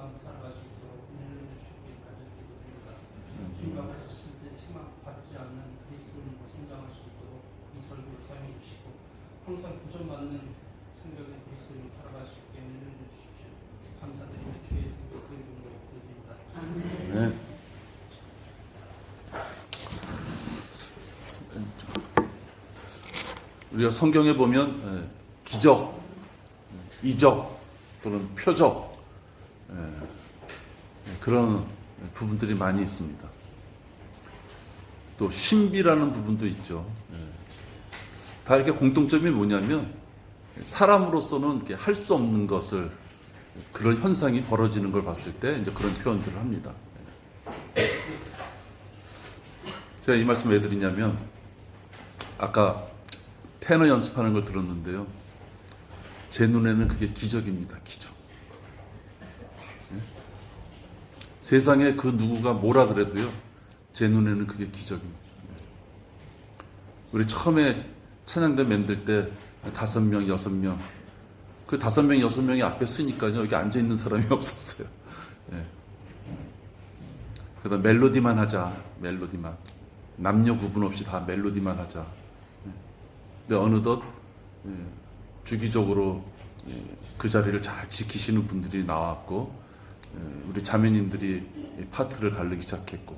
마음 살아갈 수 있도록 은혜를 주시길 간절히 기도드립니다. 주님 앞에 섰을 때 책망받지 않는 그리스도인으로 성장할 수 있도록 이 설교를 사용해 주시고 항상 도전받는 성격의 그리스도인으로 살아갈 수 있게 은혜를 주십시오. 감사드리며 주의 예수 그리스도의 이름으로 기도드립니다. 아멘. 네. 우리가 성경에 보면 기적, 이적 또는 표적 그런 부분들이 많이 있습니다. 또 신비라는 부분도 있죠. 다 이렇게 공통점이 뭐냐면 사람으로서는 이렇게 할 수 없는 것을 그런 현상이 벌어지는 걸 봤을 때 이제 그런 표현들을 합니다. 제가 이 말씀 왜 드리냐면 아까 테너 연습하는 걸 들었는데요. 제 눈에는 그게 기적입니다. 기적. 세상에 그 누구가 뭐라 그래도요. 제 눈에는 그게 기적입니다. 우리 처음에 찬양대 만들 때 5명, 6명 그 5명, 6명이 앞에 서니까요. 여기 앉아있는 사람이 없었어요. 그다음 멜로디만 하자. 멜로디만. 남녀 구분 없이 다 멜로디만 하자. 근데 어느덧 주기적으로 그 자리를 잘 지키시는 분들이 나왔고 우리 자매님들이 파트를 가르기 시작했고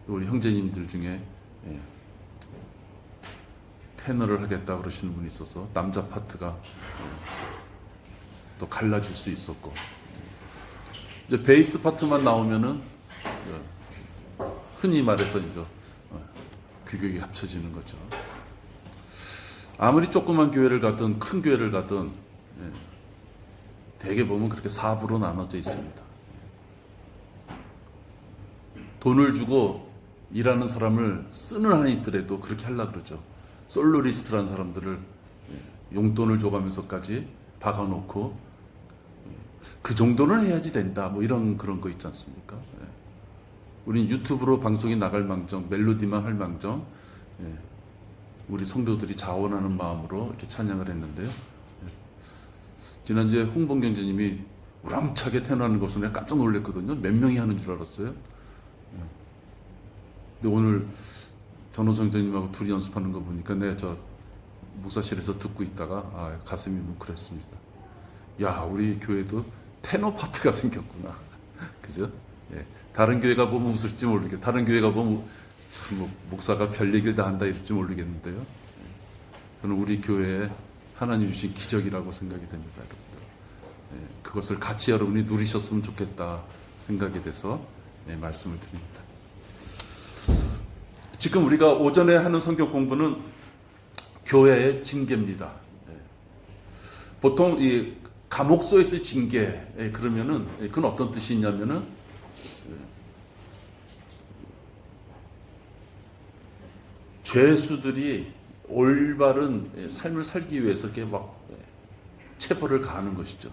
또 우리 형제님들 중에 테너를 하겠다 그러시는 분이 있어서 남자 파트가 또 갈라질 수 있었고 이제 베이스 파트만 나오면은 흔히 말해서 이제 규격이 합쳐지는 거죠. 아무리 조그만 교회를 가든 큰 교회를 가든 대개 보면 그렇게 사부로 나눠져 있습니다. 돈을 주고 일하는 사람을 쓰는 한이 있더라도 그렇게 하려고 그러죠. 솔로리스트라는 사람들을 용돈을 줘가면서까지 박아놓고 그 정도는 해야지 된다. 뭐 이런 그런 거 있지 않습니까? 우린 유튜브로 방송이 나갈 망정, 멜로디만 할 망정, 우리 성도들이 자원하는 마음으로 이렇게 찬양을 했는데요. 지난주에 홍봉경제님이 우렁차게 테너하는 것을 내가 깜짝 놀랐거든요. 몇 명이 하는 줄 알았어요. 근데 오늘 전호성전님하고 둘이 연습하는 거 보니까 내가 저 목사실에서 듣고 있다가 가슴이 뭉클했습니다. 야, 우리 교회도 테너 파트가 생겼구나. 그죠? 다른 교회가 보면 웃을지 모르겠. 다른 교회가 보면 참 목사가 별 얘기를 다 한다 이럴지 모르겠는데요. 저는 우리 교회에 하나님 주신 기적이라고 생각이 됩니다, 여러분들. 그것을 같이 여러분이 누리셨으면 좋겠다 생각이 돼서 말씀을 드립니다. 지금 우리가 오전에 하는 성경 공부는 교회의 징계입니다. 보통 이 감옥소에서의 징계 그러면은 그건 어떤 뜻이 있냐면은 죄수들이 올바른 삶을 살기 위해서 이렇게 막 체벌을 가하는 것이죠.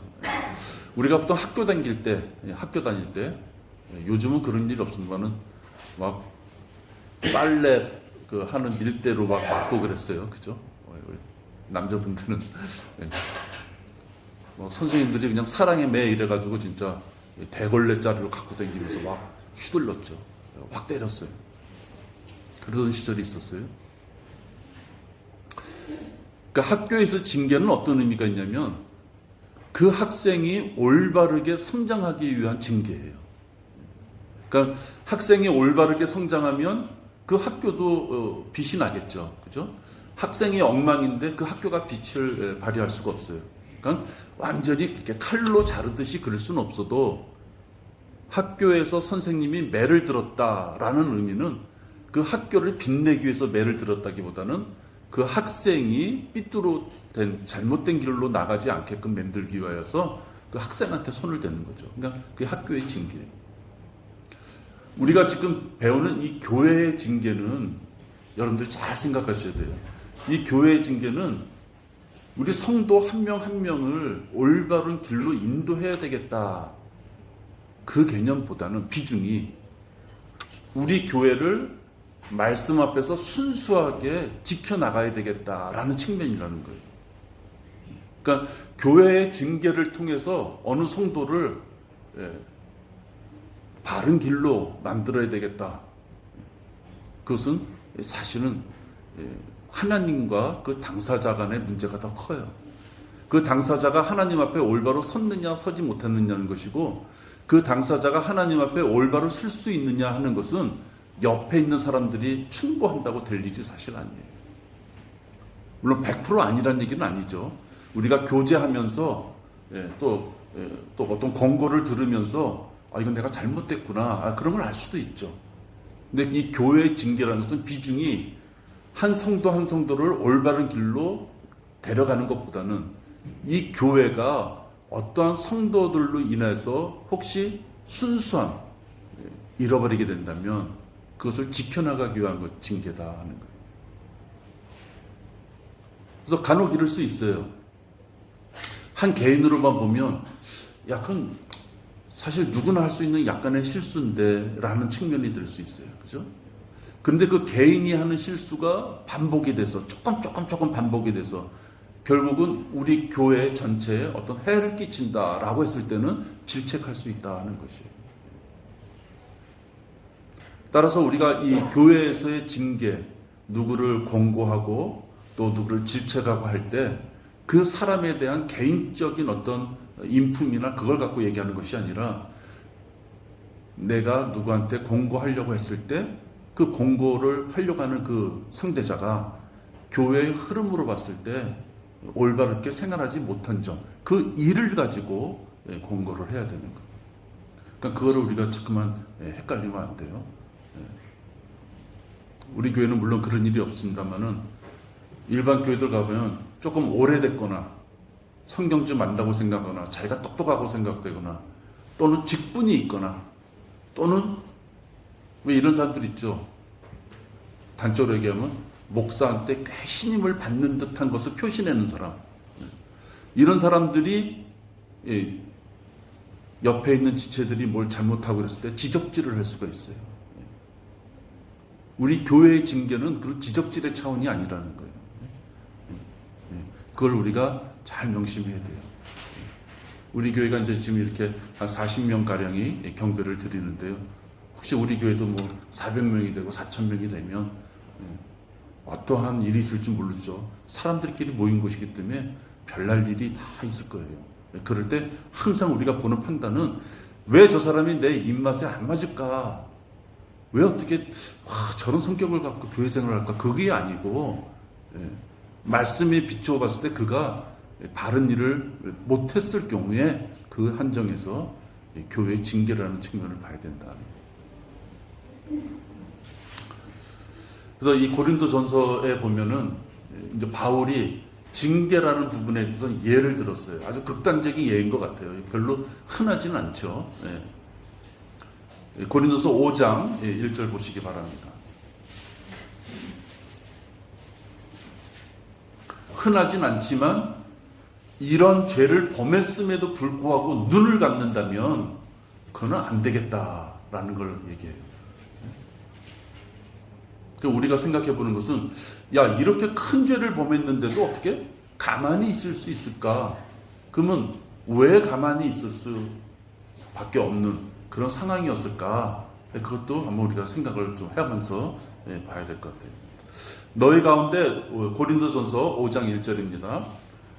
우리가 보통 학교 다닐 때 요즘은 그런 일 없습니다만은 막 빨래 그 하는 밀대로 막 맞고 그랬어요. 그죠? 남자분들은 뭐 선생님들이 그냥 사랑의 매 이래가지고 진짜 대걸레 자루를 갖고 다니면서 막 휘둘렀죠. 확 때렸어요. 그러던 시절이 있었어요. 그러니까 학교에서 징계는 어떤 의미가 있냐면 그 학생이 올바르게 성장하기 위한 징계예요. 그러니까 학생이 올바르게 성장하면 그 학교도 빛이 나겠죠. 그죠? 학생이 엉망인데 그 학교가 빛을 발휘할 수가 없어요. 그러니까 완전히 이렇게 칼로 자르듯이 그럴 수는 없어도 학교에서 선생님이 매를 들었다라는 의미는 그 학교를 빛내기 위해서 매를 들었다기보다는 그 학생이 삐뚤어된 잘못된 길로 나가지 않게끔 만들기 위하여서 그 학생한테 손을 대는 거죠. 그러니까 그게 학교의 징계예요. 우리가 지금 배우는 이 교회의 징계는 여러분들 잘 생각하셔야 돼요. 이 교회의 징계는 우리 성도 한 명 한 명을 올바른 길로 인도해야 되겠다. 그 개념보다는 비중이 우리 교회를 말씀 앞에서 순수하게 지켜나가야 되겠다라는 측면이라는 거예요. 그러니까 교회의 징계를 통해서 어느 성도를 바른 길로 만들어야 되겠다. 그것은 사실은 하나님과 그 당사자 간의 문제가 더 커요. 그 당사자가 하나님 앞에 올바로 섰느냐 서지 못했느냐는 것이고, 그 당사자가 하나님 앞에 올바로 설 수 있느냐 하는 것은 옆에 있는 사람들이 충고한다고 될 일이 사실 아니에요. 물론 100% 아니란 얘기는 아니죠. 우리가 교제하면서 또 어떤 권고를 들으면서 이건 내가 잘못됐구나, 그런 걸 알 수도 있죠. 근데 이 교회의 징계라는 것은 비중이 한 성도 한 성도를 올바른 길로 데려가는 것보다는 이 교회가 어떠한 성도들로 인해서 혹시 순수함 잃어버리게 된다면 그것을 지켜나가기 위한 것, 징계다 하는 거예요. 그래서 간혹 이럴 수 있어요. 한 개인으로만 보면 약간 사실 누구나 할 수 있는 약간의 실수인데 라는 측면이 들 수 있어요. 그죠? 근데 그 개인이 하는 실수가 반복이 돼서 조금 반복이 돼서 결국은 우리 교회 전체에 어떤 해를 끼친다라고 했을 때는 질책할 수 있다는 것이에요. 따라서 우리가 이 교회에서의 징계, 누구를 권고하고 또 누구를 질책하고 할 때 그 사람에 대한 개인적인 어떤 인품이나 그걸 갖고 얘기하는 것이 아니라 내가 누구한테 권고하려고 했을 때 그 권고를 하려고 하는 그 상대자가 교회의 흐름으로 봤을 때 올바르게 생활하지 못한 점, 그 일을 가지고 권고를 해야 되는 거예요. 그러니까 그거를 우리가 자꾸만 헷갈리면 안 돼요. 우리 교회는 물론 그런 일이 없습니다만은 일반 교회들 가보면 조금 오래됐거나 성경 좀 안다고 생각하거나 자기가 똑똑하고 생각되거나 또는 직분이 있거나 또는 왜 이런 사람들 있죠. 단적으로 얘기하면 목사한테 꽤 신임을 받는 듯한 것을 표시내는 사람. 이런 사람들이 옆에 있는 지체들이 뭘 잘못하고 그랬을 때 지적질을 할 수가 있어요. 우리 교회의 징계는 그런 지적질의 차원이 아니라는 거예요. 그걸 우리가 잘 명심해야 돼요. 우리 교회가 이제 지금 이렇게 한 40명 가량이 경배를 드리는데요. 혹시 우리 교회도 뭐 400명이 되고 4,000명이 되면 어떠한 일이 있을지 모르죠. 사람들끼리 모인 곳이기 때문에 별날 일이 다 있을 거예요. 그럴 때 항상 우리가 보는 판단은 왜 저 사람이 내 입맛에 안 맞을까? 왜 어떻게 저런 성격을 갖고 교회 생활을 할까? 그게 아니고 말씀에 비추어 봤을 때 그가 바른 일을 못했을 경우에 그 한정에서 교회의 징계라는 측면을 봐야 된다. 그래서 이 고린도전서에 보면은 이제 바울이 징계라는 부분에 대해서 예를 들었어요. 아주 극단적인 예인 것 같아요. 별로 흔하지는 않죠. 고린도서 5장 1절 보시기 바랍니다. 흔하진 않지만 이런 죄를 범했음에도 불구하고 눈을 감는다면 그건 안 되겠다라는 걸 얘기해요. 우리가 생각해 보는 것은 이렇게 큰 죄를 범했는데도 어떻게 가만히 있을 수 있을까? 그러면 왜 가만히 있을 수밖에 없는 그런 상황이었을까? 그것도 한번 우리가 생각을 좀 해가면서 봐야 될 것 같아요. 너희 가운데 고린도전서 5장 1절입니다.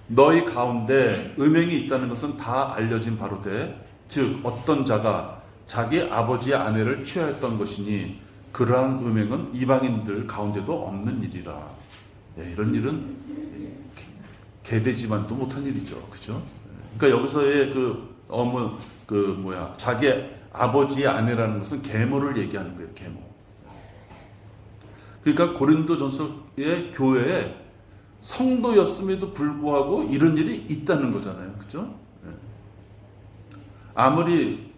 너희 가운데 음행이 있다는 것은 다 알려진 바로되 즉 어떤 자가 자기 아버지의 아내를 취하였던 것이니 그러한 음행은 이방인들 가운데도 없는 일이라. 이런 일은 개되지만도 못한 일이죠. 그죠? 그러니까 여기서의 자기 아버지의 아내라는 것은 계모를 얘기하는 거예요. 계모. 그러니까 고린도전서의 교회에 성도였음에도 불구하고 이런 일이 있다는 거잖아요. 그죠? 아무리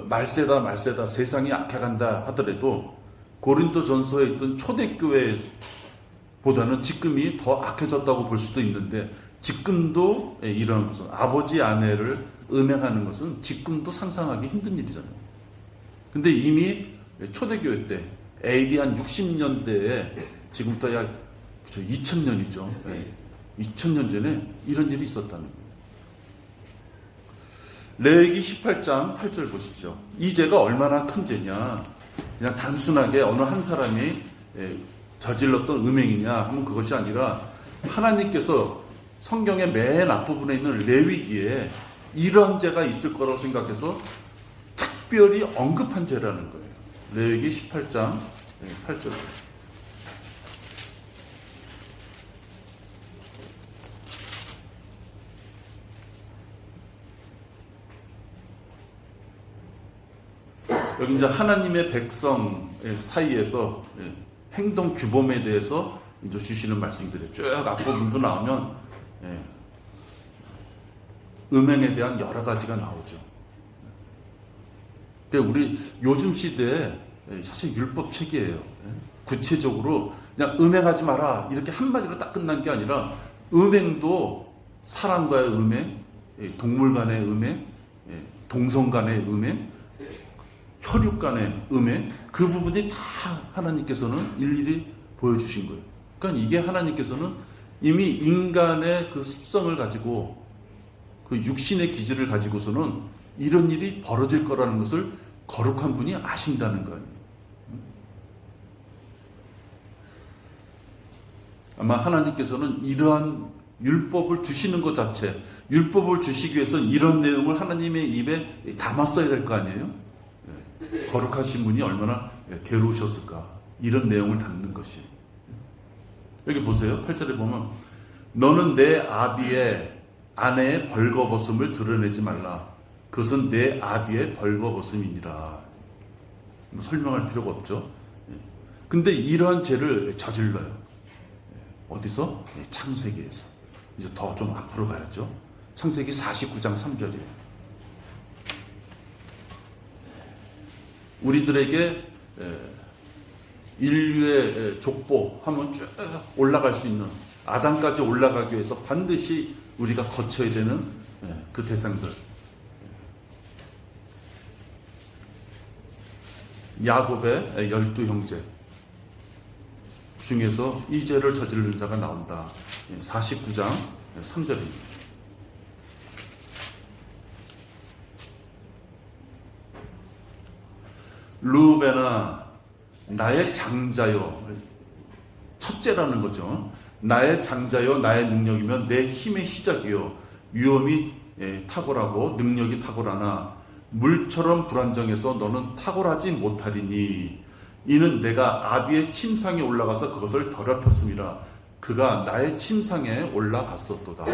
말세다 세상이 악해간다 하더라도 고린도전서에 있던 초대교회보다는 지금이 더 악해졌다고 볼 수도 있는데 지금도 이런 것은 아버지 아내를 음행하는 것은 지금도 상상하기 힘든 일이잖아요. 근데 이미 초대교회 때 AD 한 60년대에 지금부터 약 2000년이죠. 2000년 전에 이런 일이 있었다는 거예요. 레위기 18장 8절 보십시오. 이 죄가 얼마나 큰 죄냐. 그냥 단순하게 어느 한 사람이 저질렀던 음행이냐 하면 그것이 아니라 하나님께서 성경의 맨 앞부분에 있는 레위기에 이런 죄가 있을 거라고 생각해서 특별히 언급한 죄라는 거예요. 레위기 18장 8절. 여기 이제 하나님의 백성 사이에서 행동 규범에 대해서 이제 주시는 말씀들이 쭉 앞부분도 나오면 음행에 대한 여러 가지가 나오죠. 그러니까 우리 요즘 시대에 사실 율법 책이에요. 구체적으로 그냥 음행하지 마라 이렇게 한마디로 딱 끝난 게 아니라 음행도 사람과의 음행, 동물 간의 음행, 동성 간의 음행, 혈육 간의 음행, 그 부분이 다 하나님께서는 일일이 보여주신 거예요. 그러니까 이게 하나님께서는 이미 인간의 그 습성을 가지고 그 육신의 기질을 가지고서는 이런 일이 벌어질 거라는 것을 거룩한 분이 아신다는 거 아니에요. 아마 하나님께서는 이러한 율법을 주시는 것 자체, 율법을 주시기 위해서는 이런 내용을 하나님의 입에 담았어야 될 거 아니에요. 거룩하신 분이 얼마나 괴로우셨을까. 이런 내용을 담는 것이. 여기 보세요. 8절에 보면 너는 내 아비의 아내의 벌거벗음을 드러내지 말라. 그것은 내 아비의 벌거벗음이니라. 설명할 필요가 없죠. 근데 이러한 죄를 저질러요. 어디서? 창세기에서. 이제 더 좀 앞으로 가야죠. 창세기 49장 3절이에요. 우리들에게 인류의 족보 하면 쭉 올라갈 수 있는 아담까지 올라가기 위해서 반드시 우리가 거쳐야 되는 그 대상들. 야곱의 12형제 중에서 이 죄를 저지른 자가 나온다. 49장 3절입니다. 르우벤아 나의 장자요. 첫째라는 거죠. 나의 장자요 나의 능력이면 내 힘의 시작이요 위엄이 탁월하고 능력이 탁월하나 물처럼 불안정해서 너는 탁월하지 못하리니 이는 내가 아비의 침상에 올라가서 그것을 더럽혔음이라. 그가 나의 침상에 올라갔었도다.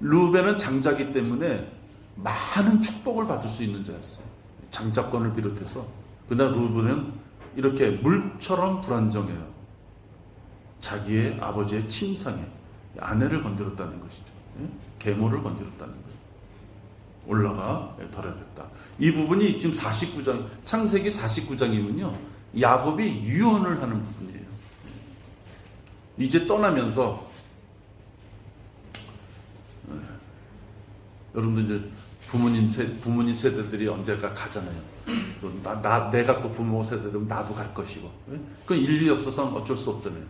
르우벤은 장자기 때문에 많은 축복을 받을 수 있는 자였어요. 장자권을 비롯해서. 그러나 르우벤은 이렇게 물처럼 불안정해요. 자기의 아버지의 침상에 아내를 건드렸다는 것이죠. 계모를 건드렸다는 거예요. 올라가 더럽혔다. 이 부분이 지금 49장, 창세기 49장이면요, 야곱이 유언을 하는 부분이에요. 이제 떠나면서, 여러분들 이제 부모님 세대들이 언제가 가잖아요. 내가 또 부모 세대되면 나도 갈 것이고. 그건 인류 역사상 어쩔 수 없잖아요.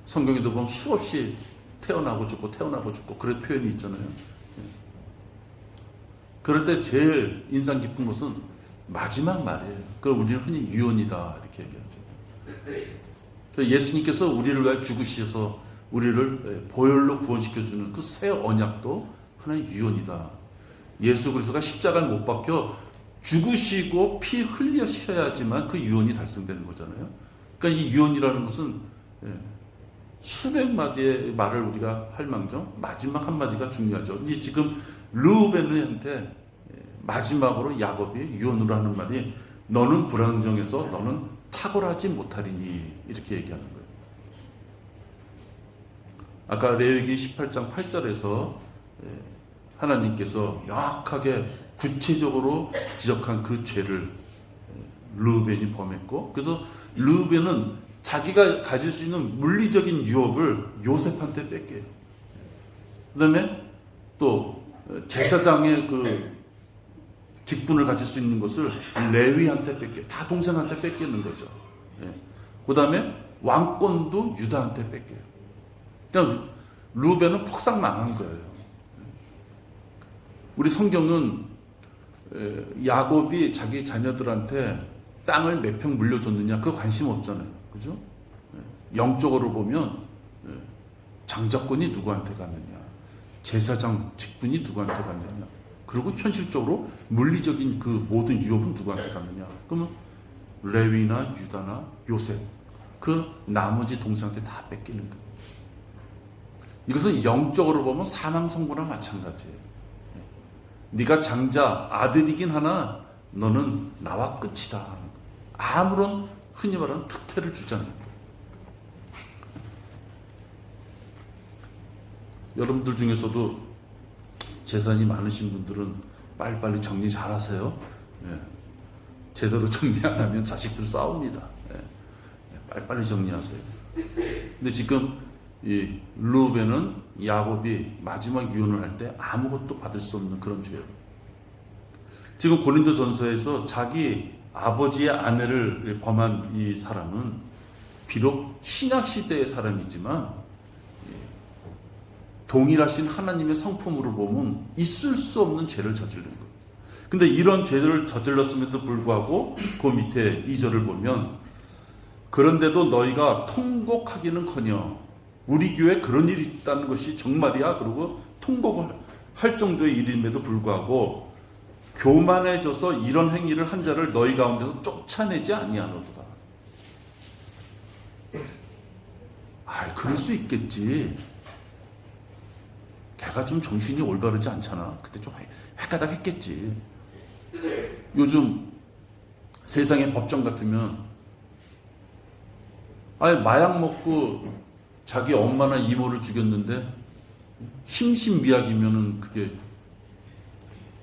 성경에도 보면 수없이 태어나고 죽고 그런 표현이 있잖아요. 그럴 때 제일 인상 깊은 것은 마지막 말이에요. 그걸 우리는 흔히 유언이다 이렇게 얘기하죠. 예수님께서 우리를 위하여 죽으셔서 우리를 보혈로 구원시켜주는 그 새 언약도 하나의 유언이다. 예수 그리스도가 십자가에 못 박혀 죽으시고 피 흘리셔야지만 그 유언이 달성되는 거잖아요. 그러니까 이 유언이라는 것은 수백 마디의 말을 우리가 할 망정 마지막 한마디가 중요하죠. 이 지금 르우벤한테 마지막으로 야곱이 유언으로 하는 말이 너는 불안정해서 너는 탁월하지 못하리니 이렇게 얘기하는 거예요. 아까 레위기 18장 8절에서 하나님께서 명확하게 구체적으로 지적한 그 죄를 르우벤이 범했고, 그래서 르우벤은 자기가 가질 수 있는 물리적인 유업을 요셉한테 뺏겨요. 그 다음에 또 제사장의 그 직분을 가질 수 있는 것을 레위한테 뺏겨요. 다 동생한테 뺏기는 거죠. 그 다음에 왕권도 유다한테 뺏겨요. 그러니까 루벤은 폭삭 망한 거예요. 우리 성경은 야곱이 자기 자녀들한테 땅을 몇 평 물려줬느냐 그거 관심 없잖아요. 그죠? 영적으로 보면 장자권이 누구한테 갔느냐, 제사장 직분이 누구한테 갔느냐, 그리고 현실적으로 물리적인 그 모든 유업은 누구한테 갔느냐. 그러면 레위나 유다나 요셉 그 나머지 동생한테 다 뺏기는 거예요. 이것은 영적으로 보면 사망 선고나 마찬가지예요. 네가 장자 아들이긴 하나 너는 나와 끝이다. 아무런 흔히 말하는 특혜를 주잖아요. 여러분들 중에서도 재산이 많으신 분들은 빨리빨리 정리 잘 하세요. 예. 제대로 정리 안 하면 자식들 싸웁니다. 예. 빨리빨리 정리하세요. 근데 지금 이 루벤은 야곱이 마지막 유언을 할 때 아무것도 받을 수 없는 그런 죄예요. 지금 고린도전서에서 자기 아버지의 아내를 범한 이 사람은 비록 신약 시대의 사람이지만 동일하신 하나님의 성품으로 보면 있을 수 없는 죄를 저지른 거예요. 근데 이런 죄를 저질렀음에도 불구하고 그 밑에 2절을 보면 그런데도 너희가 통곡하기는커녕 우리 교회에 그런 일이 있다는 것이 정말이야? 그러고 통곡을 할 정도의 일임에도 불구하고 교만해져서 이런 행위를 한 자를 너희 가운데서 쫓아내지 아니하노도다. 그럴 수 있겠지. 걔가 좀 정신이 올바르지 않잖아. 그때 좀 헷가닥 했겠지. 요즘 세상의 법정 같으면 마약 먹고 자기 엄마나 이모를 죽였는데 심신미약이면은 그게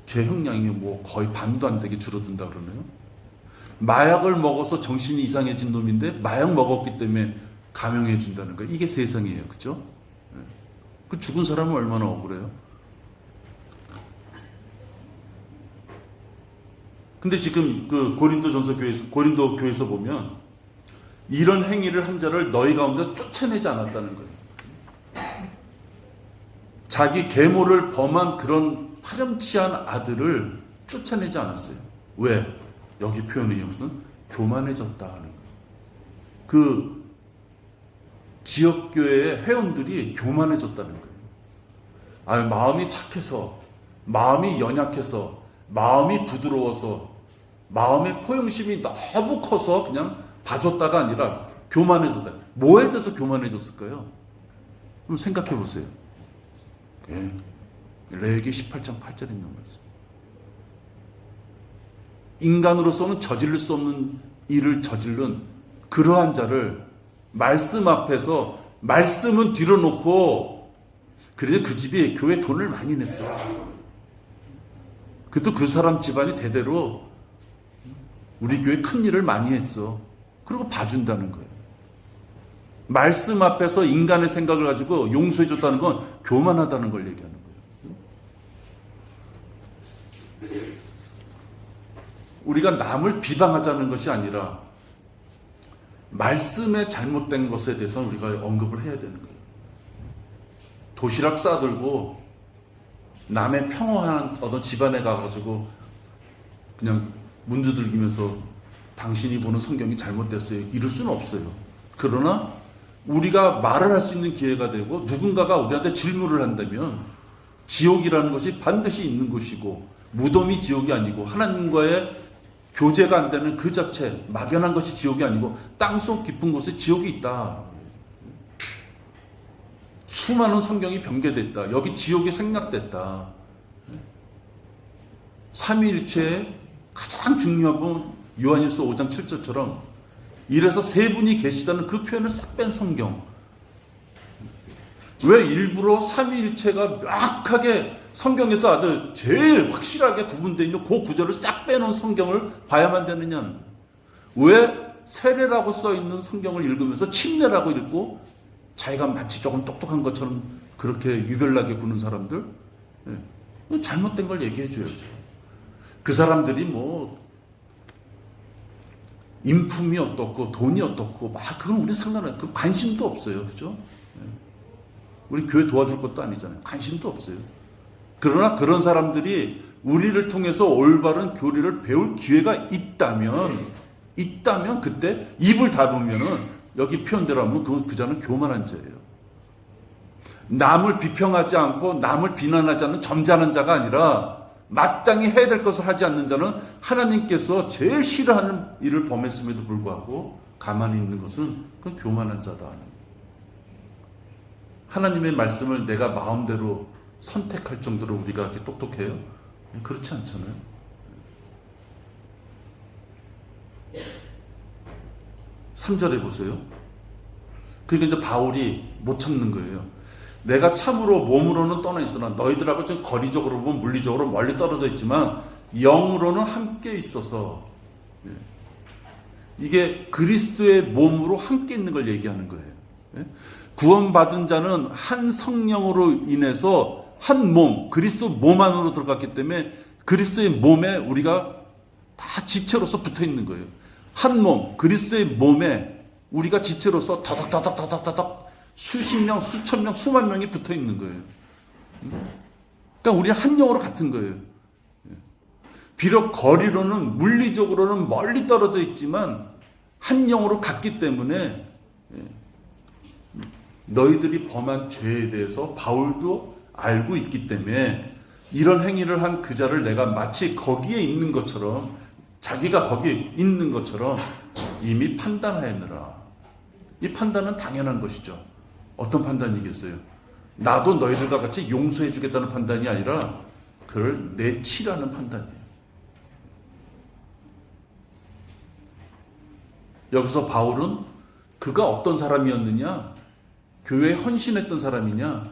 죄형량이 뭐 거의 반도 안 되게 줄어든다 그러네요. 마약을 먹어서 정신이 이상해진 놈인데 마약 먹었기 때문에 감형해 준다는 거예요. 이게 세상이에요. 그죠? 그 죽은 사람은 얼마나 억울해요? 근데 지금 그 고린도 교회에서 보면 이런 행위를 한 자를 너희 가운데 쫓아내지 않았다는 거예요. 자기 계모를 범한 그런 파렴치한 아들을 쫓아내지 않았어요. 왜? 여기 표현이 무슨 교만해졌다 하는 거예요. 그 지역교회의 회원들이 교만해졌다는 거예요. 마음이 착해서, 마음이 연약해서, 마음이 부드러워서, 마음의 포용심이 너무 커서 그냥 봐줬다가 아니라 교만해졌다. 뭐에 대해서 교만해졌을까요? 그럼 생각해 보세요. 레위기 18장 8절에 있는 말씀. 인간으로서는 저지를 수 없는 일을 저지른 그러한 자를 말씀 앞에서 말씀은 뒤로 놓고 그래서 그 집이 교회 돈을 많이 냈어요. 그래도 그 사람 집안이 대대로 우리 교회 큰 일을 많이 했어. 그리고 봐준다는 거예요. 말씀 앞에서 인간의 생각을 가지고 용서해줬다는 건 교만하다는 걸 얘기하는 거예요. 우리가 남을 비방하자는 것이 아니라 말씀에 잘못된 것에 대해서 우리가 언급을 해야 되는 거예요. 도시락 싸들고 남의 평화한 어떤 집안에 가가지고 그냥 문 두들기면서 당신이 보는 성경이 잘못됐어요. 이럴 수는 없어요. 그러나 우리가 말을 할 수 있는 기회가 되고 누군가가 우리한테 질문을 한다면 지옥이라는 것이 반드시 있는 것이고 무덤이 지옥이 아니고 하나님과의 교제가 안 되는 그 자체 막연한 것이 지옥이 아니고 땅속 깊은 곳에 지옥이 있다. 수많은 성경이 변개됐다. 여기 지옥이 생략됐다. 삼위일체의 가장 중요한 건 요한일서 5장 7절처럼 이래서 세 분이 계시다는 그 표현을 싹 뺀 성경. 왜 일부러 삼위일체가 명확하게 성경에서 아주 제일 확실하게 구분되어 있는 그 구절을 싹 빼놓은 성경을 봐야만 되느냐. 왜 세례라고 써있는 성경을 읽으면서 침례라고 읽고 자기가 마치 조금 똑똑한 것처럼 그렇게 유별나게 구는 사람들? 잘못된 걸 얘기해 줘야죠. 그 사람들이 뭐 인품이 어떻고 돈이 어떻고 막 그건 우리 상관없어요. 그 관심도 없어요. 그죠? 우리 교회 도와줄 것도 아니잖아요. 관심도 없어요. 그러나 그런 사람들이 우리를 통해서 올바른 교리를 배울 기회가 있다면 그때 입을 닫으면은 여기 표현대로 하면 그 자는 교만한 자예요. 남을 비평하지 않고 남을 비난하지 않는 점잖은 자가 아니라 마땅히 해야 될 것을 하지 않는 자는 하나님께서 제일 싫어하는 일을 범했음에도 불구하고 가만히 있는 것은 그건 교만한 자다. 하나님의 말씀을 내가 마음대로 선택할 정도로 우리가 이렇게 똑똑해요? 그렇지 않잖아요. 3절에 보세요. 그러니까 이제 바울이 못 참는 거예요. 내가 참으로 몸으로는 떠나 있으나 너희들하고 좀 거리적으로 보면 물리적으로 멀리 떨어져 있지만 영으로는 함께 있어서, 이게 그리스도의 몸으로 함께 있는 걸 얘기하는 거예요. 구원받은 자는 한 성령으로 인해서 한 몸, 그리스도 몸 안으로 들어갔기 때문에 그리스도의 몸에 우리가 다 지체로서 붙어 있는 거예요. 한 몸, 그리스도의 몸에 우리가 지체로서 더덕더덕 수십 명, 수천 명, 수만 명이 붙어 있는 거예요. 그러니까 우리는 한 영으로 같은 거예요. 비록 거리로는 물리적으로는 멀리 떨어져 있지만 한 영으로 같기 때문에 너희들이 범한 죄에 대해서 바울도 알고 있기 때문에 이런 행위를 한 그 자를 내가 마치 거기에 있는 것처럼, 자기가 거기에 있는 것처럼 이미 판단하였느라. 이 판단은 당연한 것이죠. 어떤 판단이겠어요? 나도 너희들과 같이 용서해 주겠다는 판단이 아니라 그를 내치라는 판단이에요. 여기서 바울은 그가 어떤 사람이었느냐? 교회에 헌신했던 사람이냐?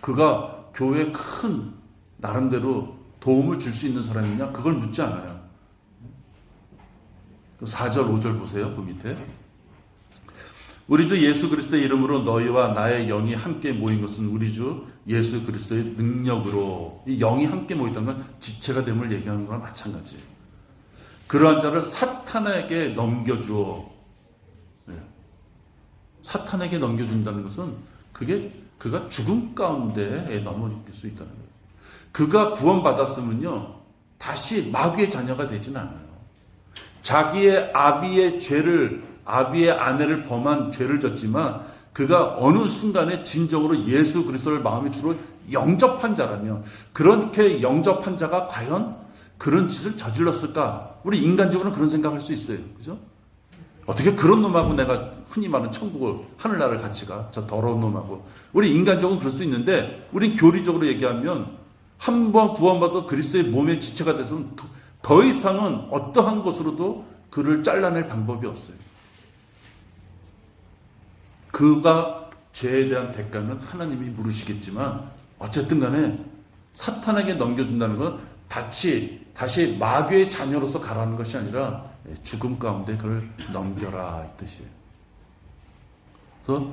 그가 교회에 큰 나름대로 도움을 줄 수 있는 사람이냐? 그걸 묻지 않아요. 4절, 5절 보세요. 그 밑에. 우리 주 예수 그리스도의 이름으로 너희와 나의 영이 함께 모인 것은 우리 주 예수 그리스도의 능력으로, 이 영이 함께 모였다는 건 지체가 됨을 얘기하는 거랑 마찬가지예요. 그러한 자를 사탄에게 넘겨주어, 사탄에게 넘겨준다는 것은 그가 죽음 가운데에 넘어질 수 있다는 거예요. 그가 구원받았으면요 다시 마귀의 자녀가 되지는 않아요. 자기의 아비의 아내를 범한 죄를 졌지만 그가 어느 순간에 진정으로 예수 그리스도를 마음의 주로 영접한 자라면, 그렇게 영접한 자가 과연 그런 짓을 저질렀을까? 우리 인간적으로는 그런 생각할 수 있어요. 그죠? 어떻게 그런 놈하고 내가 흔히 말하는 천국을, 하늘나라를 같이 가? 저 더러운 놈하고. 우리 인간적으로 그럴 수 있는데, 우린 교리적으로 얘기하면 한 번 구원받아 그리스도의 몸의 지체가 돼서는 더 이상은 어떠한 것으로도 그를 잘라낼 방법이 없어요. 그가 죄에 대한 대가는 하나님이 물으시겠지만 어쨌든 간에 사탄에게 넘겨준다는 건 다시 마귀의 자녀로서 가라는 것이 아니라 죽음 가운데 그를 넘겨라 이 뜻이에요. 그래서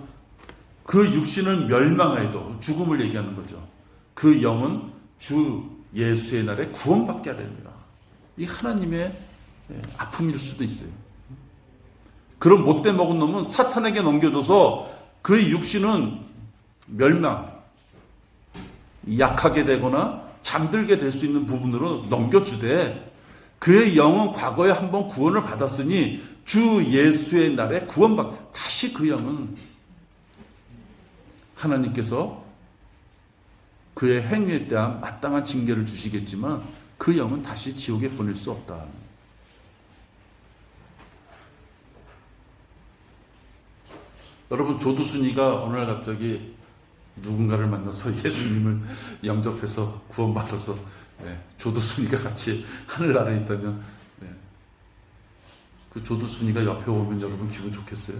그 육신을 멸망하여도, 죽음을 얘기하는 거죠. 그 영은 주 예수의 날에 구원받게 하려니라. 이 하나님의 아픔일 수도 있어요. 그런 못돼 먹은 놈은 사탄에게 넘겨줘서 그의 육신은 멸망, 약하게 되거나 잠들게 될 수 있는 부분으로 넘겨주되, 그의 영은 과거에 한번 구원을 받았으니 주 예수의 날에 다시 그 영은 하나님께서 그의 행위에 대한 마땅한 징계를 주시겠지만 그 영은 다시 지옥에 보낼 수 없다. 여러분, 조두순이가 어느 날 갑자기 누군가를 만나서 예수님을 영접해서 구원받아서 조두순이가 같이 하늘나라에 있다면 그 조두순이가 옆에 오면 여러분 기분 좋겠어요?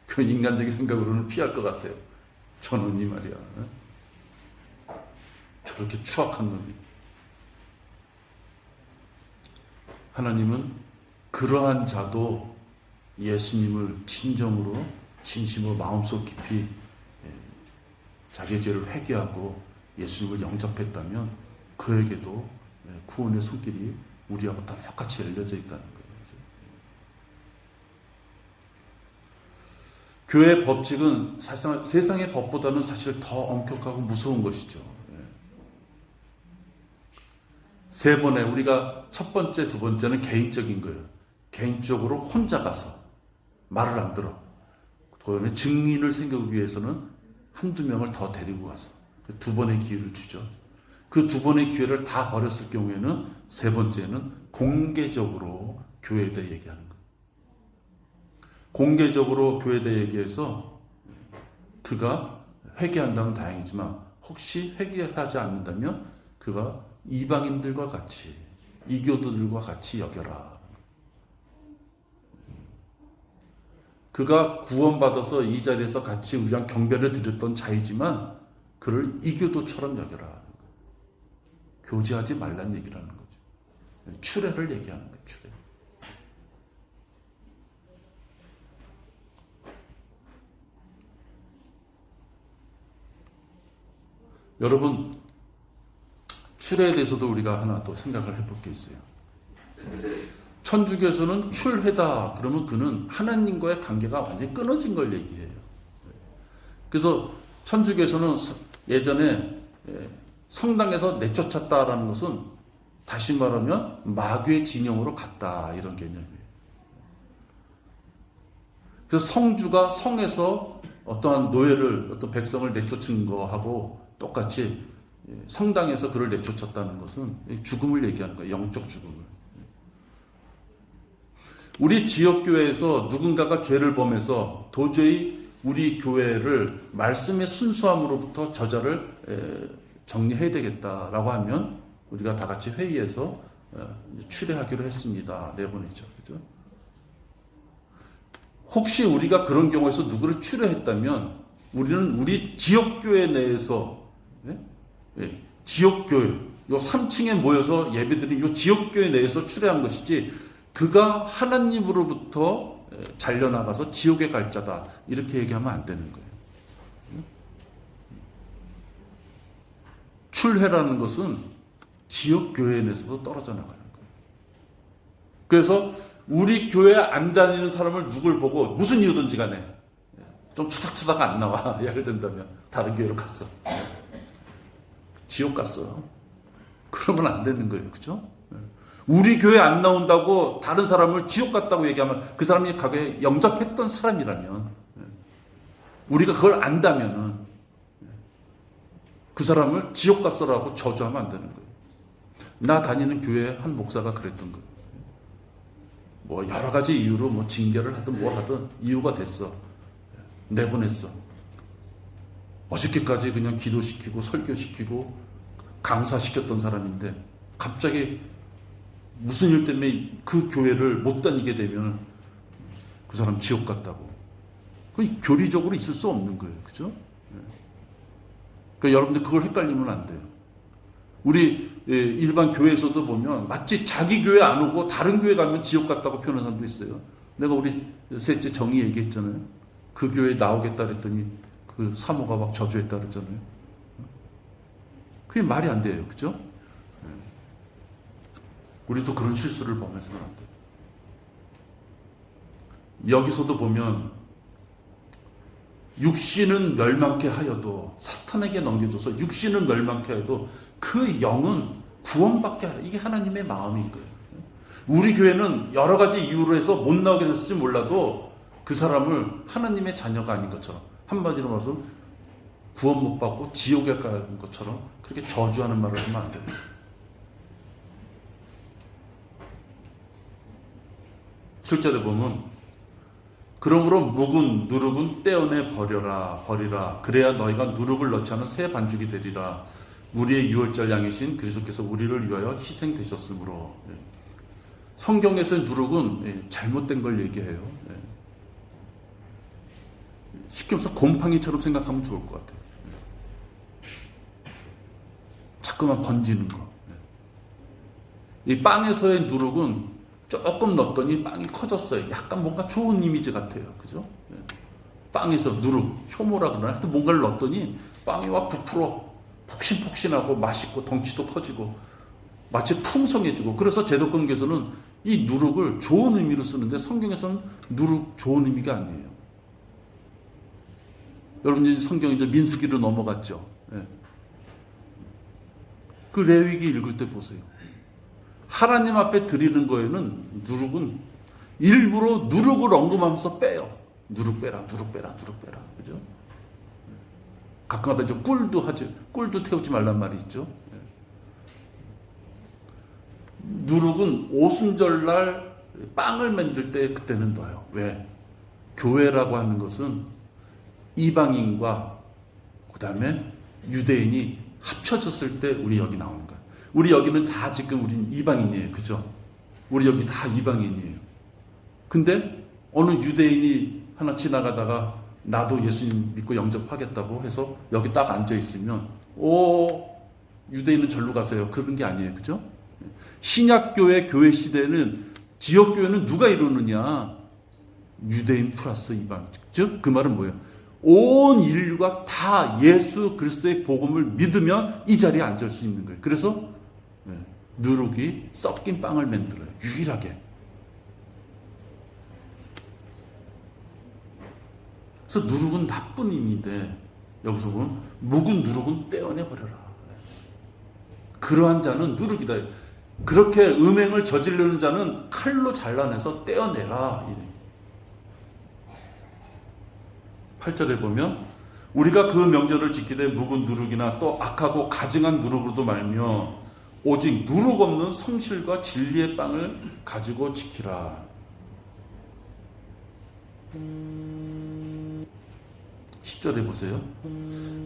그 인간적인 생각으로는 피할 것 같아요. 저놈이 말이야. 저렇게 추악한 놈이. 하나님은 그러한 자도 예수님을 진심으로 마음속 깊이 자기의 죄를 회개하고 예수님을 영접했다면 그에게도 구원의 손길이 우리하고 똑같이 열려져 있다는 거예요. 교회 법칙은 사실상 세상의 법보다는 사실 더 엄격하고 무서운 것이죠. 세 번에 우리가 첫 번째, 두 번째는 개인적인 거예요. 개인적으로 혼자 가서 말을 안 들어. 그다음에 증인을 생기기 위해서는 한두 명을 더 데리고 가서 두 번의 기회를 주죠. 그 두 번의 기회를 다 버렸을 경우에는 세 번째는 공개적으로 교회에 대해 얘기하는 거예요. 공개적으로 교회에 대해 얘기해서 그가 회개한다면 다행이지만 혹시 회개하지 않는다면 그가 이방인들과 같이 이교도들과 같이 여겨라. 그가 구원받아서 이 자리에서 같이 우리랑 경배를 드렸던 자이지만 그를 이교도처럼 여겨라. 교제하지 말란 얘기를 하는 거죠. 추례를 얘기하는 거예요. 추례. 여러분, 추례에 대해서도 우리가 하나 또 생각을 해볼 게 있어요. 천주교에서는 출회다 그러면 그는 하나님과의 관계가 완전히 끊어진 걸 얘기해요. 그래서 천주교에서는 예전에 성당에서 내쫓았다라는 것은 다시 말하면 마귀의 진영으로 갔다 이런 개념이에요. 그래서 성주가 성에서 어떠한 노예를 어떤 백성을 내쫓은 거하고 똑같이 성당에서 그를 내쫓았다는 것은 죽음을 얘기하는 거예요. 영적 죽음을. 우리 지역교회에서 누군가가 죄를 범해서 도저히 우리 교회를 말씀의 순수함으로부터 저자를 정리해야 되겠다라고 하면 우리가 다 같이 회의해서 추례하기로 했습니다. 내보내죠. 그죠? 혹시 우리가 그런 경우에서 누구를 추례했다면 우리는 우리 지역교회 내에서 지역교회 요 3층에 모여서 예배드린 요 지역교회 내에서 추례한 것이지 그가 하나님으로부터 잘려나가서 지옥에 갈 자다 이렇게 얘기하면 안 되는 거예요. 출회라는 것은 지역교회 내에서도 떨어져 나가는 거예요. 그래서 우리 교회 안 다니는 사람을 누굴 보고 무슨 이유든지 간에 좀 추닥추닥 안 나와 예를 든다면 다른 교회로 갔어. 지옥 갔어. 그러면 안 되는 거예요. 그죠? 우리 교회 안 나온다고 다른 사람을 지옥 갔다고 얘기하면 그 사람이 가게 영접했던 사람이라면 우리가 그걸 안다면은 그 사람을 지옥 갔어라고 저주하면 안 되는 거예요. 나 다니는 교회 한 목사가 그랬던 거예요. 뭐 여러 가지 이유로 뭐 징계를 하든 뭘 하든 이유가 됐어. 내보냈어. 어저께까지 그냥 기도시키고 설교시키고 강사시켰던 사람인데 갑자기 무슨 일 때문에 그 교회를 못 다니게 되면 그 사람 지옥 갔다고. 그 교리적으로 있을 수 없는 거예요. 그죠? 그러니까 여러분들 그걸 헷갈리면 안 돼요. 우리 일반 교회에서도 보면 마치 자기 교회 안 오고 다른 교회 가면 지옥 갔다고 표현하는 사람도 있어요. 내가 우리 셋째 정의 얘기했잖아요. 그 교회에 나오겠다 그랬더니 그 사모가 막 저주했다 그랬잖아요. 그게 말이 안 돼요. 그죠? 우리도 그런 실수를 범해서는 안 돼요. 여기서도 보면 육신은 멸망케 하여도 사탄에게 넘겨줘서 육신은 멸망케 하여도 그 영은 구원받게 하라. 이게 하나님의 마음인 거예요. 우리 교회는 여러 가지 이유로 해서 못 나오게 됐을지 몰라도 그 사람을 하나님의 자녀가 아닌 것처럼 한마디로 말해서 구원 못 받고 지옥에 가는 것처럼 그렇게 저주하는 말을 하면 안 됩니다. 7절에 보면 그러므로 묵은 누룩은 떼어내 버리라. 그래야 너희가 누룩을 넣지 않은 새 반죽이 되리라. 우리의 유월절 양이신 그리스도께서 우리를 위하여 희생되셨으므로. 성경에서의 누룩은 잘못된 걸 얘기해요. 쉽게 말해서 곰팡이처럼 생각하면 좋을 것 같아요. 자꾸만 번지는 거. 이 빵에서의 누룩은 조금 넣었더니 빵이 커졌어요. 약간 뭔가 좋은 이미지 같아요. 그죠? 빵에서 누룩, 효모라 그러나 하여튼 뭔가를 넣었더니 빵이 막 부풀어 폭신폭신하고 맛있고 덩치도 커지고 마치 풍성해지고. 그래서 제도권계에서는 이 누룩을 좋은 의미로 쓰는데 성경에서는 누룩 좋은 의미가 아니에요. 여러분 이제 성경 이제 민수기로 넘어갔죠. 예. 그 레위기 읽을 때 보세요. 하나님 앞에 드리는 거에는 누룩은 일부러 누룩을 언급하면서 빼요. 누룩 빼라, 누룩 빼라, 누룩 빼라. 그죠? 가끔가다 이제 꿀도 태우지 말란 말이 있죠. 누룩은 오순절날 빵을 만들 때 그때는 넣어요. 왜? 교회라고 하는 것은 이방인과 그 다음에 유대인이 합쳐졌을 때 우리 여기 나오는 거야. 우리 여기는 다 지금 우린 이방인이에요. 그죠? 우리 여기 다 이방인이에요. 근데 어느 유대인이 하나 지나가다가 나도 예수님 믿고 영접하겠다고 해서 여기 딱 앉아 있으면 유대인은 절로 가세요. 그런 게 아니에요. 그죠? 신약교회 교회 시대에는 지역교회는 누가 이루느냐? 유대인 플러스 이방. 즉 그 말은 뭐예요? 온 인류가 다 예수 그리스도의 복음을 믿으면 이 자리에 앉을 수 있는 거예요. 그래서 누룩이 섞인 빵을 만들어요. 유일하게. 그래서 누룩은 나쁜 의미인데 여기서 보면 묵은 누룩은 떼어내버려라. 그러한 자는 누룩이다. 그렇게 음행을 저지르는 자는 칼로 잘라내서 떼어내라. 8절에 보면 우리가 그 명절을 지키되 묵은 누룩이나 또 악하고 가증한 누룩으로도 말며 오직 누룩 없는 성실과 진리의 빵을 가지고 지키라. 10절에 보세요.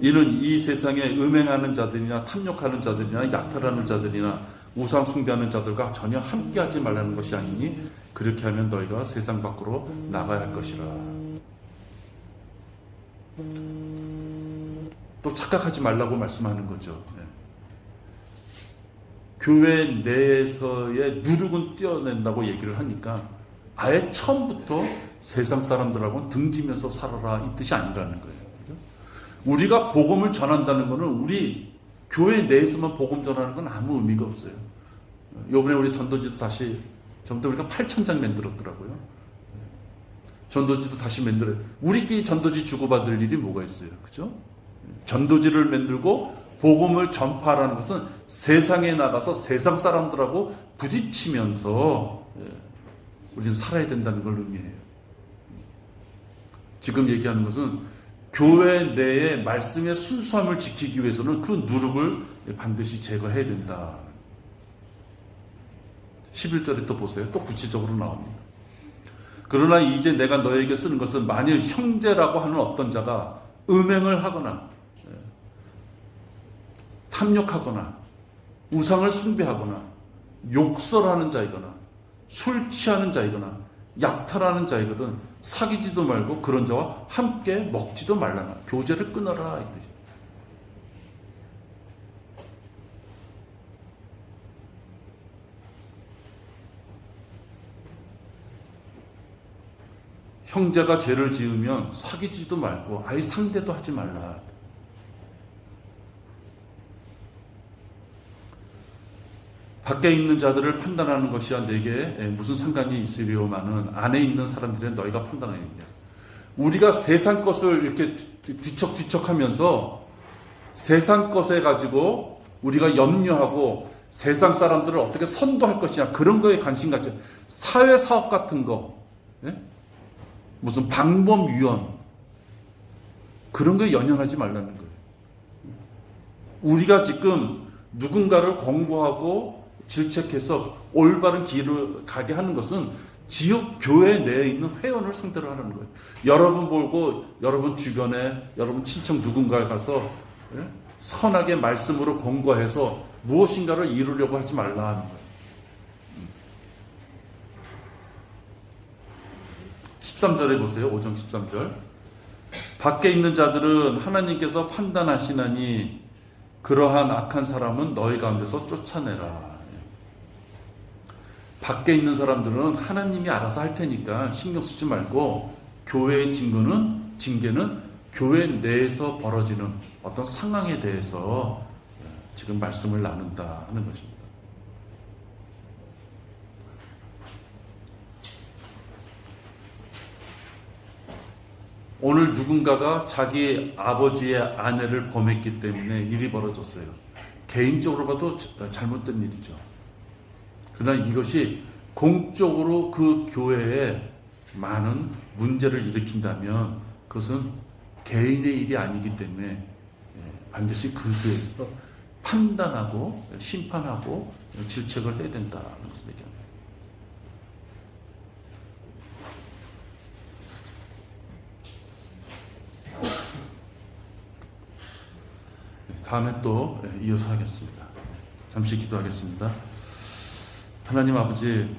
이는 이 세상에 음행하는 자들이나 탐욕하는 자들이나 약탈하는 자들이나 우상 숭배하는 자들과 전혀 함께하지 말라는 것이 아니니 그렇게 하면 너희가 세상 밖으로 나가야 할 것이라. 또 착각하지 말라고 말씀하는 거죠. 교회 내에서의 누룩은 떼어낸다고 얘기를 하니까 아예 처음부터 세상 사람들하고는 등지면서 살아라 이 뜻이 아니라는 거예요. 그죠? 우리가 복음을 전한다는 것은 우리 교회 내에서만 복음 전하는 건 아무 의미가 없어요. 이번에 우리 전도지도 다시 보니까 8,000장 만들었더라고요. 전도지도 다시 만들어요. 우리끼리 전도지 주고받을 일이 뭐가 있어요. 그죠? 전도지를 만들고 복음을 전파하라는 것은 세상에 나가서 세상 사람들하고 부딪히면서 우리는 살아야 된다는 걸 의미해요. 지금 얘기하는 것은 교회 내의 말씀의 순수함을 지키기 위해서는 그 누룩을 반드시 제거해야 된다. 11절에 또 보세요. 또 구체적으로 나옵니다. 그러나 이제 내가 너에게 쓰는 것은 만일 형제라고 하는 어떤 자가 음행을 하거나 탐욕하거나 우상을 숭배하거나 욕설하는 자이거나 술 취하는 자이거나 약탈하는 자이거든 사귀지도 말고 그런 자와 함께 먹지도 말라나. 교제를 끊어라 이 뜻이에요. 형제가 죄를 지으면 사귀지도 말고 아예 상대도 하지 말라. 밖에 있는 자들을 판단하는 것이야 내게 무슨 상관이 있으리오마는 안에 있는 사람들은 너희가 판단하느냐. 우리가 세상 것을 이렇게 뒤척뒤척하면서 세상 것에 가지고 우리가 염려하고 세상 사람들을 어떻게 선도할 것이냐 그런 거에 관심 갖지. 사회사업 같은 거 무슨 방법위원 그런 거에 연연하지 말라는 거예요. 우리가 지금 누군가를 공부하고 질책해서 올바른 길을 가게 하는 것은 지역 교회 내에 있는 회원을 상대로 하는 거예요. 여러분 보고 여러분 주변에 여러분 친척 누군가에 가서 선하게 말씀으로 공고해서 무엇인가를 이루려고 하지 말라 하는 거예요. 13절에 보세요. 5장 13절. 밖에 있는 자들은 하나님께서 판단하시나니 그러한 악한 사람은 너희 가운데서 쫓아내라. 밖에 있는 사람들은 하나님이 알아서 할 테니까 신경 쓰지 말고 교회의 징계는 교회 내에서 벌어지는 어떤 상황에 대해서 지금 말씀을 나눈다 하는 것입니다. 오늘 누군가가 자기 아버지의 아내를 범했기 때문에 일이 벌어졌어요. 개인적으로 봐도 잘못된 일이죠. 그러나 이것이 공적으로 그 교회에 많은 문제를 일으킨다면 그것은 개인의 일이 아니기 때문에 반드시 그 교회에서 판단하고 심판하고 질책을 해야 된다는 것을 얘기합니다. 다음에 또 이어서 하겠습니다. 잠시 기도하겠습니다. 하나님 아버지,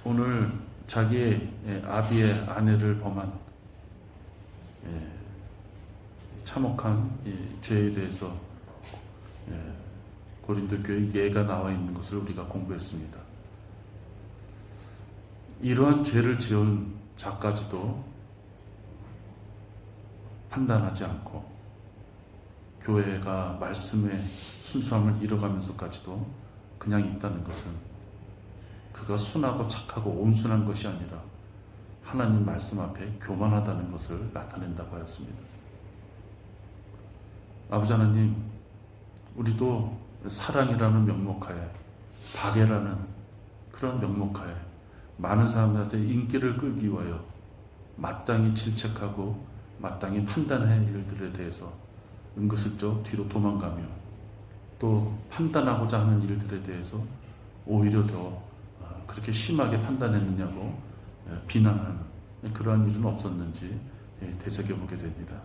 오늘 자기 아비의 아내를 범한 참혹한 죄에 대해서 고린도 교회 예가 나와 있는 것을 우리가 공부했습니다. 이러한 죄를 지은 자까지도 판단하지 않고 교회가 말씀의 순수함을 잃어가면서까지도 그냥 있다는 것은 그가 순하고 착하고 온순한 것이 아니라 하나님 말씀 앞에 교만하다는 것을 나타낸다고 하였습니다. 아버지 하나님, 우리도 사랑이라는 명목하에, 박애라는 그런 명목하에 많은 사람들한테 인기를 끌기 위하여 마땅히 질책하고 마땅히 판단할 일들에 대해서 은근슬쩍 뒤로 도망가며 또 판단하고자 하는 일들에 대해서 오히려 더 그렇게 심하게 판단했느냐고 비난하는 그러한 일은 없었는지 되새겨보게 됩니다.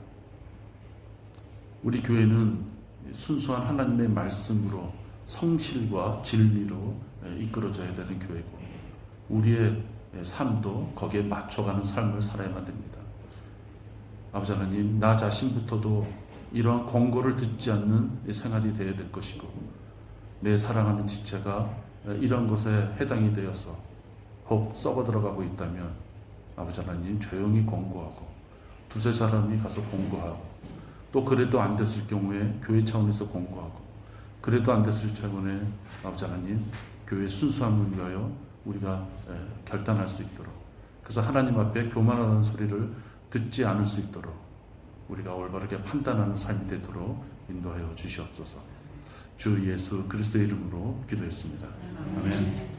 우리 교회는 순수한 하나님의 말씀으로 성실과 진리로 이끌어져야 되는 교회고 우리의 삶도 거기에 맞춰가는 삶을 살아야만 됩니다. 아버지 하나님, 나 자신부터도 이러한 권고를 듣지 않는 생활이 되어야 될 것이고 내 사랑하는 지체가 이런 것에 해당이 되어서 혹 썩어 들어가고 있다면 아버지 하나님 조용히 권고하고 두세 사람이 가서 권고하고 또 그래도 안 됐을 경우에 교회 차원에서 권고하고 그래도 안 됐을 차원에 아버지 하나님 교회 순수함을 위하여 우리가 결단할 수 있도록 그래서 하나님 앞에 교만하다는 소리를 듣지 않을 수 있도록 우리가 올바르게 판단하는 삶이 되도록 인도하여 주시옵소서. 주 예수 그리스도의 이름으로 기도했습니다. 아멘.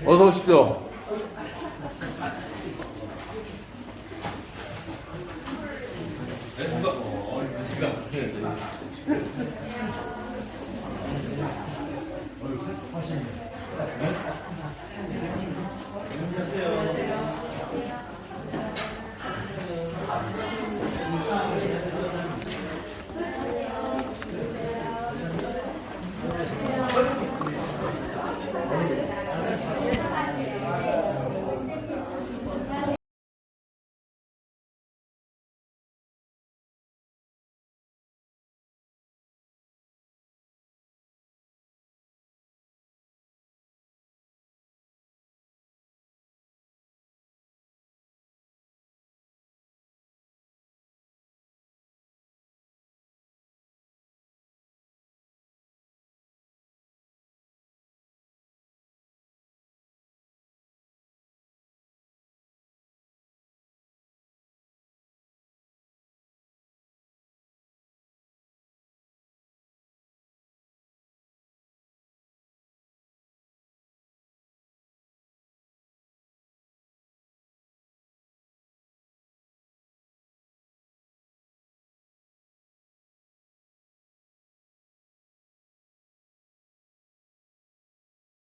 어서 오십시오. 안녕하세요.